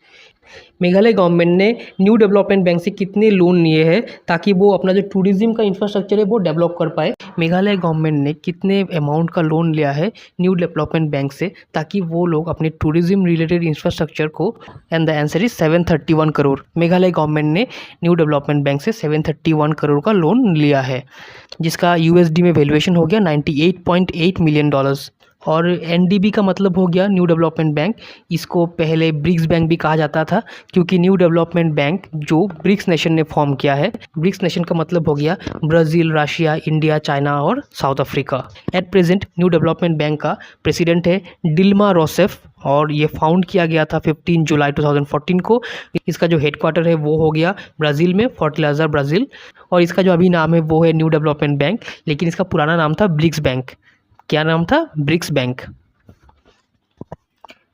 Meghalaya government ने New Development Bank से कितने loan लिए हैं ताकि वो अपना जो tourism का इंफ्रास्ट्रक्चर है वो डेवलप कर पाए? मेघालय गवर्नमेंट ने कितने अमाउंट का लोन लिया है न्यू डेवलपमेंट बैंक से ताकि वो लोग अपने टूरिज्म रिलेटेड इंफ्रास्ट्रक्चर को? And the answer is 731 crore. Meghalaya government ने न्यू डेवलपमेंट बैंक से 731 करोड़ का लोन लिया है, जिसका यूएसडी में वैल्यूएशन हो गया $98.8 मिलियन। और एनडीबी का मतलब हो गया न्यू डेवलपमेंट बैंक। इसको पहले ब्रिक्स बैंक भी कहा जाता था क्योंकि न्यू डेवलपमेंट बैंक जो ब्रिक्स नेशन ने फॉर्म किया है, ब्रिक्स नेशन का मतलब हो गया ब्राज़ील, रशिया, इंडिया, चाइना और south Africa. At present new Development bank का प्रेसिडेंट है डिल्मा रोसेफ और ये फाउंड किया गया था 15 जुलाई 2014 को। इसका जो हेडक्वार्टर है वो हो गया ब्राज़ील में, फोर्टलाइजर ब्राज़ील। और इसका जो अभी नाम है वो है न्यू डेवलपमेंट बैंक, लेकिन इसका पुराना नाम था ब्रिक्स बैंक। क्या नाम था? BRICS bank.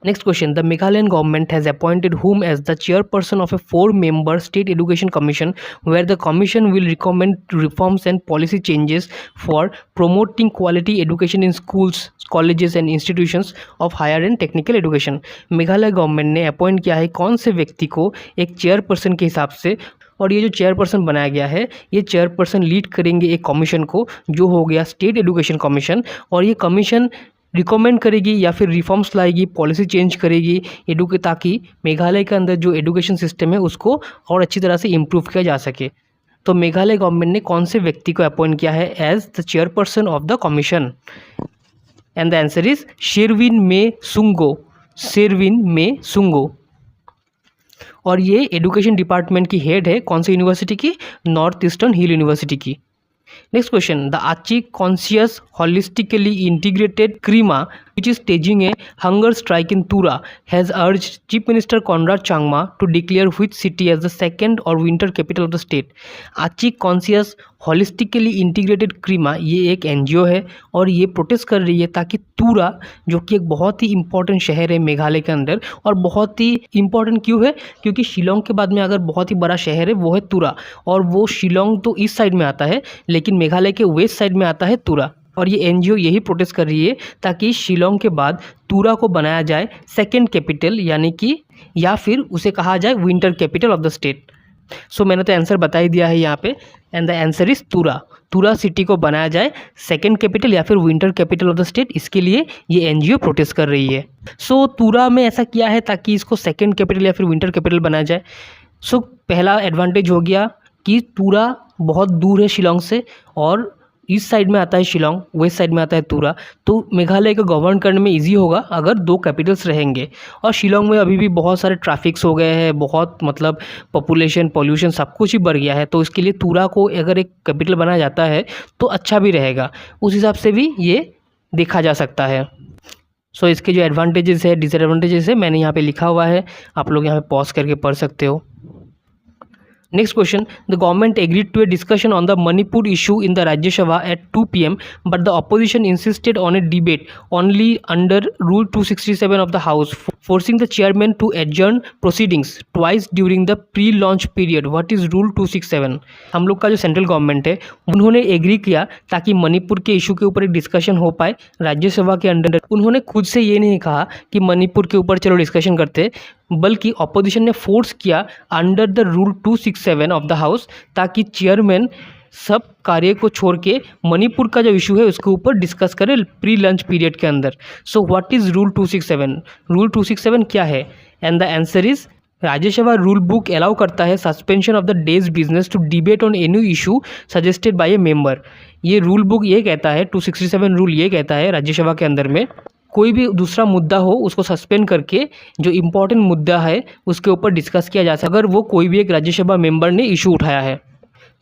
Next question, the Meghalayan government has appointed whom as the chairperson of a 4-member state education commission where the commission will recommend reforms and policy changes for promoting quality education in schools, colleges and institutions of higher and technical education। Meghalaya government ने appoint किया है कौन से व्यक्ति को एक chairperson के हिसाब से, और ये जो चेयरपर्सन बनाया गया है ये चेयरपर्सन लीड करेंगे एक कमीशन को जो हो गया स्टेट एजुकेशन कमीशन। और ये कमीशन रिकमेंड करेगी या फिर रिफॉर्म्स लाएगी, पॉलिसी चेंज करेगी ताकि मेघालय के अंदर जो एजुकेशन सिस्टम है उसको और अच्छी तरह से इम्प्रूव किया जा सके। तो मेघालय गवर्नमेंट ने कौन से व्यक्ति को अपॉइंट किया है as the chairperson of the commission? And the answer is Sherwin May Sungoh, Sherwin May Sungoh. और ये एजुकेशन डिपार्टमेंट की हेड है कौन सी यूनिवर्सिटी की? नॉर्थ ईस्टर्न हिल यूनिवर्सिटी की। Next question, the Achi Conscious Holistically Integrated CRIMA, which is staging a hunger strike in Tura, has urged Chief Minister Conrad Changma to declare which city as the second or winter capital of the state। Achi Conscious Holistically Integrated CRIMA ये एक NGO है और ये protest कर रही है ताकि तूरा, जो कि एक बहुत ही इंपॉर्टेंट शहर है मेघालय के अंदर, और बहुत ही इंपॉर्टेंट क्यों है क्योंकि शिलोंग के बाद में अगर बहुत ही बड़ा शहर है वो है तूरा, और वो शिलोंग तो ईस्ट साइड में आता है लेकिन मेघालय के वेस्ट साइड में आता है तूरा। और ये एनजीओ यही प्रोटेस्ट कर रही है ताकि शिलोंग के बाद तूरा को बनाया जाए सेकंड कैपिटल, यानी कि या फिर उसे कहा जाए winter capital of the state. So मैंने तो आंसर बता ही दिया है यहाँ पे, and the answer is Tura. Tura city को बनाया जाए सेकंड कैपिटल या फिर winter capital of the state, इसके लिए ये एनजीओ प्रोटेस्ट कर रही है। सो तूरा में ऐसा किया है ताकि इसको सेकंड कैपिटल या फिर विंटर कैपिटल बनाया जाए। सो पहला एडवांटेज हो गया कि तूरा बहुत दूर है शिलोंग से, और ईस्ट साइड में आता है शिलोंग, वेस्ट साइड में आता है तूरा, तो मेघालय को गवर्न करने में इजी होगा अगर दो कैपिटल्स रहेंगे। और शिलोंग में अभी भी बहुत सारे ट्रैफिक्स हो गए हैं, बहुत मतलब पॉपुलेशन, पॉल्यूशन सब कुछ ही बढ़ गया है, तो इसके लिए तूरा को अगर एक कैपिटल बनाया जाता है तो अच्छा भी रहेगा, उस हिसाब से भी ये देखा जा सकता है। सो इसके जो एडवांटेजेस है, डिसएडवांटेजेस है, मैंने यहाँ पे लिखा हुआ है, आप लोग यहाँ पे पॉज करके पढ़ सकते हो। Next question, the government agreed to a discussion on the Manipur issue in the Rajya Sabha at 2 p.m. but the opposition insisted on a debate only under Rule 267 of the House, forcing the chairman to adjourn proceedings twice during the pre-launch period। What is Rule 267? हम लोग का जो central government है उन्होंने agree किया ताकि मणिपुर के issue के ऊपर एक डिस्कशन हो पाए राज्यसभा के अंडर। उन्होंने खुद से ये नहीं कहा कि मणिपुर के ऊपर चलो डिस्कशन करते, बल्कि ऑपोजिशन ने फोर्स किया under the rule 267 of the house ताकि चेयरमैन सब कार्य को छोड़ के मणिपुर का जो इशू है उसके ऊपर डिस्कस करे प्री लंच पीरियड के अंदर। So what is rule 267? Rule 267 क्या है? And the answer is Rajya Sabha rule book allow करता है suspension of the day's business to debate on any issue suggested by a member. ये रूल बुक ये कहता है, 267 रूल ये कहता है राज्यसभा के अंदर में कोई भी दूसरा मुद्दा हो उसको सस्पेंड करके जो इम्पोर्टेंट मुद्दा है उसके ऊपर डिस्कस किया जा सकता है अगर वो कोई भी एक राज्यसभा मेंबर ने इशू उठाया है।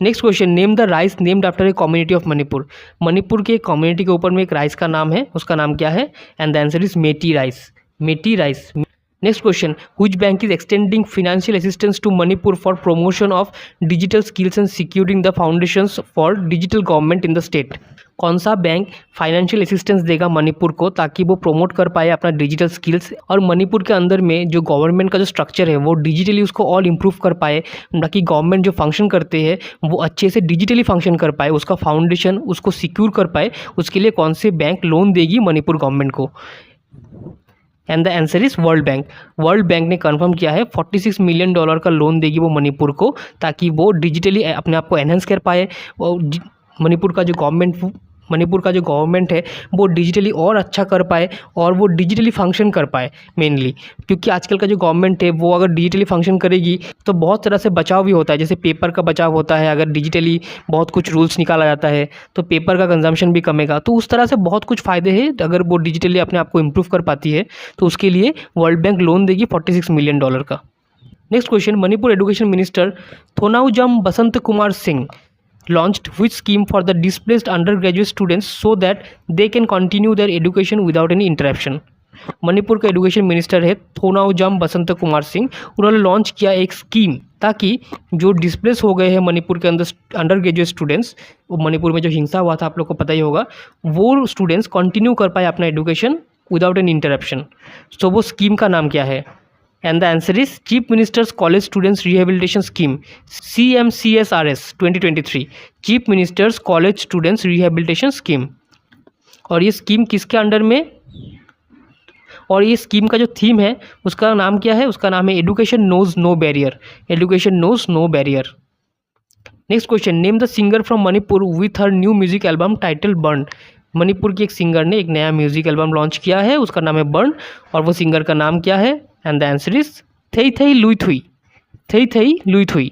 Next question, name the rice named after a community of Manipur. Manipur के कम्युनिटी के ऊपर में एक राइस का नाम है, उसका नाम क्या है? And the answer is Meitei rice, Meitei rice. Next question, which bank is extending financial assistance to Manipur for promotion of digital skills and securing the foundations for digital government in the state? कौन सा bank financial assistance देगा मणिपुर को ताकि वो promote कर पाए अपना digital skills और मणिपुर के अंदर में जो गवर्नमेंट का जो स्ट्रक्चर है वो डिजिटली उसको और इम्प्रूव कर पाए, ताकि गवर्नमेंट जो फंक्शन करते हैं वो अच्छे से डिजिटली फंक्शन कर पाए, उसका फाउंडेशन उसको सिक्योर कर पाए। उसके लिए कौन से बैंक लोन देगी मणिपुर गवर्नमेंट को? And the answer is world bank. World bank ने कंफर्म किया है $46 मिलियन का लोन देगी वो मणिपुर को, ताकि वो डिजिटली अपने आप को एनहेंस कर पाए और मणिपुर का जो गवर्नमेंट है वो डिजिटली और अच्छा कर पाए और वो डिजिटली फंक्शन कर पाए मेनली, क्योंकि आजकल का जो गवर्नमेंट है वो अगर डिजिटली फंक्शन करेगी तो बहुत तरह से बचाव भी होता है। जैसे पेपर का बचाव होता है, अगर डिजिटली बहुत कुछ रूल्स निकाला जाता है तो पेपर का कंजम्पशन भी कमेगा। तो उस तरह से बहुत कुछ फ़ायदे हैं अगर वो डिजिटली अपने आप को इम्प्रूव कर पाती है, तो उसके लिए वर्ल्ड बैंक लोन देगी $46 मिलियन का। Next question, Manipur education minister Thounaojam Basanta Kumar Singh launched which scheme for the displaced undergraduate students so that they can continue their education without any interruption? Manipur का एजुकेशन मिनिस्टर है थोनाउजम बसंत कुमार सिंह। उन्होंने लॉन्च किया एक स्कीम ताकि जो डिस्प्लेस हो गए हैं मणिपुर के अंदर अंडर ग्रेजुएट स्टूडेंट्स, मणिपुर में जो हिंसा हुआ था आप लोग को पता ही होगा, वो स्टूडेंट्स कंटिन्यू कर पाए अपना एजुकेशन विदाउट एन इंटरप्शन। तो वो स्कीम का नाम क्या है? And the answer is chief ministers college students rehabilitation scheme, CMCSRS 2023, chief ministers college students rehabilitation scheme. और ये स्कीम किसके अंडर में, और ये स्कीम का जो थीम है उसका नाम क्या है? उसका नाम है education knows no barrier, education knows no barrier. Next question, name the singer from Manipur with her new music album title burn. Manipur की एक सिंगर ने एक नया म्यूजिक एल्बम लॉन्च किया है, उसका नाम है बर्न, और वो सिंगर का नाम क्या है? And the answer is Thei Luithui, Thei Luithui.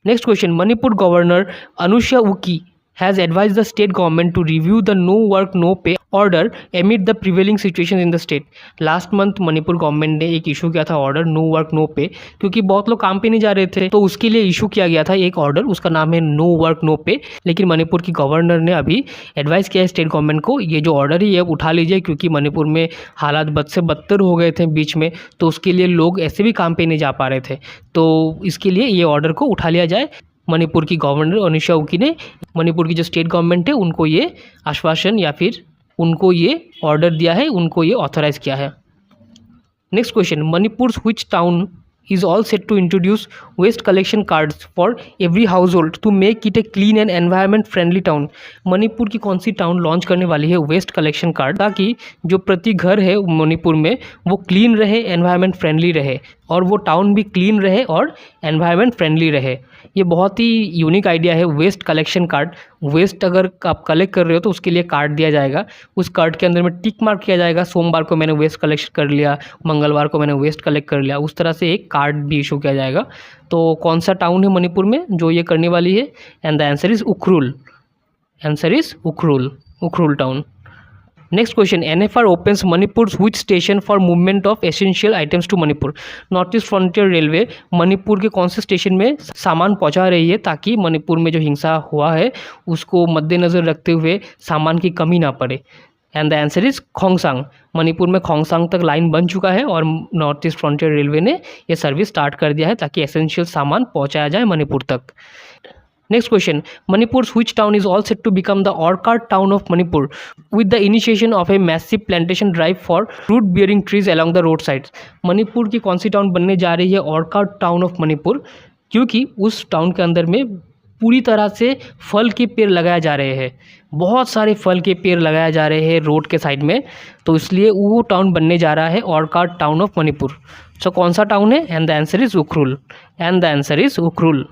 Next question, Manipur governor Anusuiya Uikey has advised the state government to review the no work no pay order amid the prevailing situations in the state. Last month Manipur government ने एक issue किया था order no work no पे, क्योंकि बहुत लोग काम पे नहीं जा रहे थे तो उसके लिए इशू किया गया था एक ऑर्डर, उसका नाम है नो वर्क नो पे। लेकिन मणिपुर की गवर्नर ने अभी एडवाइस किया है स्टेट गवर्नमेंट को ये जो ऑर्डर है ये अब उठा लीजिए, क्योंकि मणिपुर में हालात बद से बदतर हो गए थे बीच में, तो उसके लिए लोग ऐसे भी काम पे नहीं जा पा रहे थे, तो इसके लिए ये ऑर्डर को उठा लिया जाए। मणिपुर की गवर्नर अनुसुईया उइके ने मणिपुर की जो स्टेट गवर्नमेंट है उनको ये आश्वासन या फिर उनको ये ऑर्डर दिया है, उनको ये ऑथराइज किया है। Next question, Manipur which town is all set to introduce waste collection cards for every household to make it a clean and environment friendly town. Manipur की कौन सी टाउन लॉन्च करने वाली है वेस्ट कलेक्शन कार्ड, ताकि जो प्रति घर है मणिपुर में वो क्लीन रहे, एनवायरनमेंट फ्रेंडली रहे और वो टाउन भी क्लीन रहे और एनवायरनमेंट फ्रेंडली रहे। ये बहुत ही यूनिक आइडिया है वेस्ट कलेक्शन कार्ड। वेस्ट अगर आप कलेक्ट कर रहे हो तो उसके लिए कार्ड दिया जाएगा, उस कार्ड के अंदर में टिक मार्क किया जाएगा, सोमवार को मैंने वेस्ट कलेक्शन कर लिया, मंगलवार को मैंने वेस्ट कलेक्ट कर लिया, उस तरह से एक कार्ड भी इशू किया जाएगा। तो कौन सा टाउन है मणिपुर में जो ये करने वाली है? And the answer is Ukhrul, answer is Ukhrul, Ukhrul town. Next question, NFR opens Manipur's which station for movement of essential items to Manipur? North east frontier railway Manipur के कौन से स्टेशन में सामान पहुंचा रही है ताकि मणिपुर में जो हिंसा हुआ है उसको मद्देनज़र रखते हुए सामान की कमी ना पड़े? And the answer is Khongsang. Manipur में खोंगसांग तक लाइन बन चुका है और नॉर्थ ईस्ट फ्रंटियर रेलवे ने यह सर्विस स्टार्ट कर दिया है ताकि एसेंशियल सामान पहुँचाया जाए मणिपुर तक। Next question, Manipur's which town is all set to become the orchard town of Manipur with the initiation of a massive plantation drive for fruit bearing trees along the roadsides? Manipur की कौन सी town बनने जा रही है orchid town of Manipur, क्योंकि उस town के अंदर में पूरी तरह से फल के पेड़ लगाए जा रहे हैं, बहुत सारे फल के पेड़ लगाए जा रहे हैं रोड के साइड में, तो इसलिए वो टाउन बनने जा रहा है orchid town of Manipur. So कौन सा टाउन है? And the answer is Ukhrul, and the answer is Ukhrul.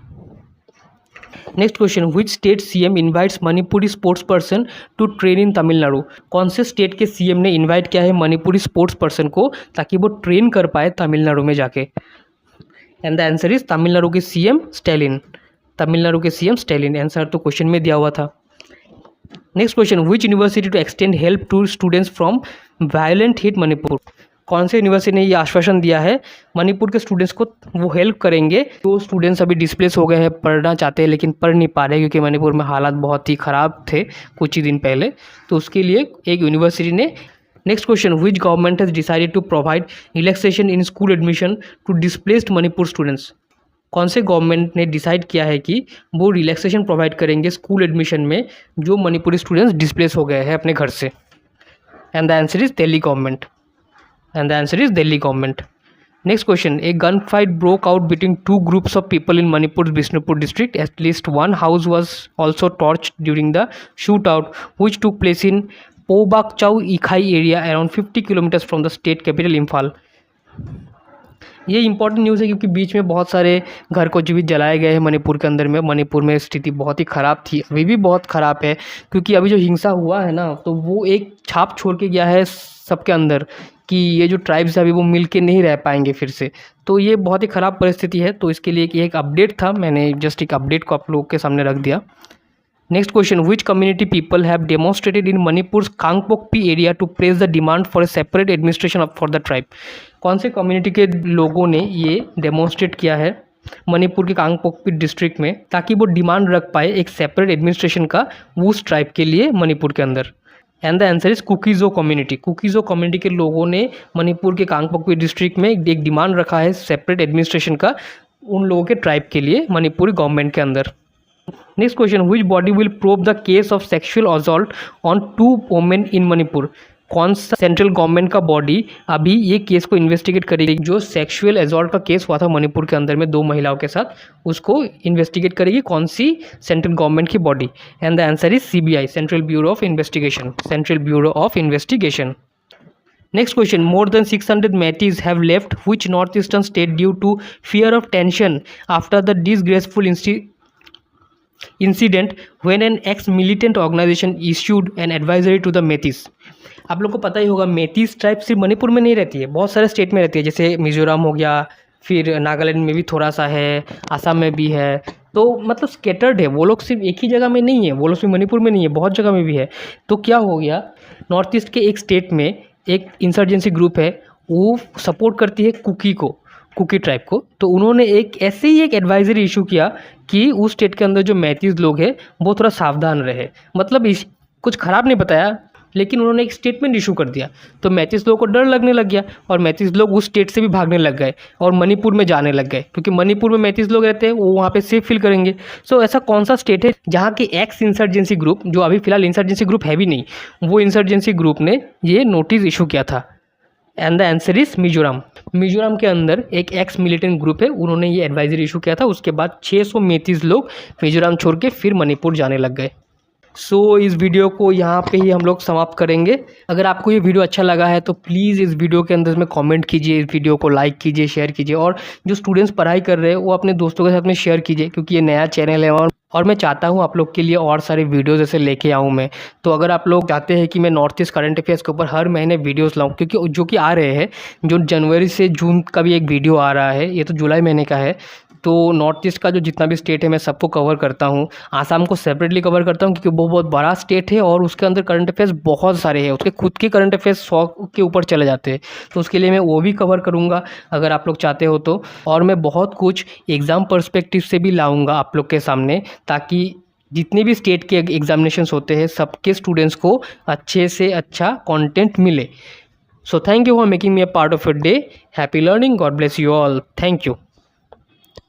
Next question, which state CM invites Manipuri sports person to train in Tamil Nadu? कौन से स्टेट के CM ने इन्वाइट किया है मणिपुरी स्पोर्ट्स पर्सन को ताकि वो ट्रेन कर पाए तमिलनाडु में जाके? And the answer is Tamil Nadu के CM स्टैलिन, तमिलनाडु के CM स्टैलिन। आंसर तो क्वेश्चन में दिया हुआ था। Next question, which university to extend help to students from violent hit Manipur? कौन से यूनिवर्सिटी ने ये आश्वासन दिया है मणिपुर के स्टूडेंट्स को वो हेल्प करेंगे? जो स्टूडेंट्स अभी डिस्प्लेस हो गए हैं, पढ़ना चाहते हैं लेकिन पढ़ नहीं पा रहे क्योंकि मणिपुर में हालात बहुत ही ख़राब थे कुछ ही दिन पहले, तो उसके लिए एक यूनिवर्सिटी ने। Next question, which government has decided to provide relaxation in school admission to displaced Manipur students? कौन से गवर्नमेंट ने डिसाइड किया है कि वो रिलैक्सेशन प्रोवाइड करेंगे स्कूल एडमिशन में जो मणिपुरी स्टूडेंट्स डिस्प्लेस हो गए हैं अपने घर से? And the answer is Delhi government. And the answer is Delhi government. Next question, a gunfight broke out between two groups of people in Manipur's Bishnupur district. At least one house was also torched during the shootout, which took place in Pobakchau Ikhai area around 50 kilometers from the state capital Imphal. ये important news है क्योंकि बीच में बहुत सारे घर को जीवित जलाए गए हैं मणिपुर के अंदर में। मणिपुर में स्थिति बहुत ही ख़राब थी, अभी भी बहुत ख़राब है क्योंकि अभी जो हिंसा हुआ है ना, तो वो एक छाप छोड़ के गया है सबके अंदर कि ये जो ट्राइब्स है अभी वो मिल के नहीं रह पाएंगे फिर से। तो ये बहुत ही ख़राब परिस्थिति है, तो इसके लिए एक अपडेट था, मैंने जस्ट एक अपडेट को आप लोगों के सामने रख दिया। Next question, which community people have demonstrated in Manipur Kangpokpi area to press the demand for a separate administration for the tribe? कौन से कम्युनिटी के लोगों ने ये डेमोन्स्ट्रेट किया है मणिपुर के कांगपोकपी डिस्ट्रिक्ट में ताकि वो डिमांड रख पाए एक सेपरेट एडमिनिस्ट्रेशन का उस ट्राइब के लिए मणिपुर के अंदर? And the answer is Kuki Zo community. Kuki Zo community के लोगों ने मणिपुर के कांगपोकपी डिस्ट्रिक्ट में एक डिमांड रखा है सेपरेट एडमिनिस्ट्रेशन का उन लोगों के ट्राइब के लिए मणिपुरी गवर्नमेंट के अंदर। Next question, which body will prove the case of sexual assault on 2 women इन मणिपुर? कौन सा सेंट्रल गवर्नमेंट का बॉडी अभी ये केस को इन्वेस्टिगेट करेगी? जो सेक्सुअल असॉल्ट का केस हुआ था मणिपुर के अंदर में 2 महिलाओं के साथ, उसको इन्वेस्टिगेट करेगी कौन सी सेंट्रल गवर्नमेंट की body? And the answer is CBI, central bureau of investigation. Central bureau of investigation. Next question, more than 600 Metis have left which northeastern state due to fear of tension after the disgraceful incident when an ex-militant organization issued an advisory to the Metis? आप लोग को पता ही होगा मेतीस tribe सिर्फ मणिपुर में नहीं रहती है, बहुत सारे स्टेट में रहती है, जैसे मिजोरम हो गया, फिर नागालैंड में भी थोड़ा सा है, आसाम में भी है। तो मतलब स्केटर्ड है वो लोग, सिर्फ एक ही जगह में नहीं है वो लोग, सिर्फ मणिपुर में नहीं है, बहुत जगह में भी है। तो क्या हो गया, नॉर्थ ईस्ट के एक स्टेट में एक इंसर्जेंसी ग्रुप है, वो सपोर्ट करती है कुकी ट्राइब को। तो उन्होंने एक ऐसे ही एक एडवाइजरी इशू किया कि उस स्टेट के अंदर जो मैथीज लोग हैं वो थोड़ा सावधान रहे। मतलब कुछ ख़राब नहीं बताया, लेकिन उन्होंने एक स्टेटमेंट इशू कर दिया, तो मैथीज लोगों को डर लगने लग गया और मैथीज लोग उस स्टेट से भी भागने लग गए और मणिपुर में जाने लग गए, क्योंकि मणिपुर में मैथीज लोग रहते हैं, वो वहाँ पे सेफ फील करेंगे। सो ऐसा कौन सा स्टेट है जहाँ के एक्स इंसर्जेंसी ग्रुप, जो अभी फिलहाल इंसर्जेंसी ग्रुप है भी नहीं, वो इंसर्जेंसी ग्रुप ने ये नोटिस इशू किया था? And the answer is Mizoram. Mizoram के अंदर एक एक्स मिलिटेंट ग्रुप है, उन्होंने ये एडवाइजरी इशू किया था, उसके बाद 600 मैथीज लोग मिजोरम छोड़ के फिर मणिपुर जाने लग गए। सो इस वीडियो को यहाँ पे ही हम लोग समाप्त करेंगे। अगर आपको ये वीडियो अच्छा लगा है तो प्लीज़ इस वीडियो के अंदर में कमेंट कीजिए, इस वीडियो को लाइक कीजिए, शेयर कीजिए, और जो स्टूडेंट्स पढ़ाई कर रहे हैं वो अपने दोस्तों के साथ में शेयर कीजिए, क्योंकि ये नया चैनल है और मैं चाहता हूँ आप लोग के लिए और सारे वीडियोज़ ऐसे लेके आऊँ मैं। तो अगर आप लोग चाहते हैं कि मैं नॉर्थ ईस्ट करंट अफेयर्स के ऊपर हर महीने वीडियोज़ लाऊँ, क्योंकि जो कि आ रहे हैं, जो जनवरी से जून का भी एक वीडियो आ रहा है, ये तो जुलाई महीने का है, तो नॉर्थ ईस्ट का जो जितना भी स्टेट है मैं सबको कवर करता हूँ। आसाम को सेपरेटली कवर करता हूँ क्योंकि वो बहुत बड़ा स्टेट है और उसके अंदर करंट अफेयर्स बहुत सारे हैं, उसके खुद के करंट अफेयर्स 100 के ऊपर चले जाते हैं, तो उसके लिए मैं वो भी कवर करूँगा अगर आप लोग चाहते हो तो। और मैं बहुत कुछ एग्ज़ाम पर्सपेक्टिव से भी लाऊँगा आप लोग के सामने, ताकि जितने भी स्टेट के एग्जामिनेशंस होते हैं सबके स्टूडेंट्स को अच्छे से अच्छा कंटेंट मिले। So thank you for making me a part of your day. Happy learning. God bless you all. Thank you.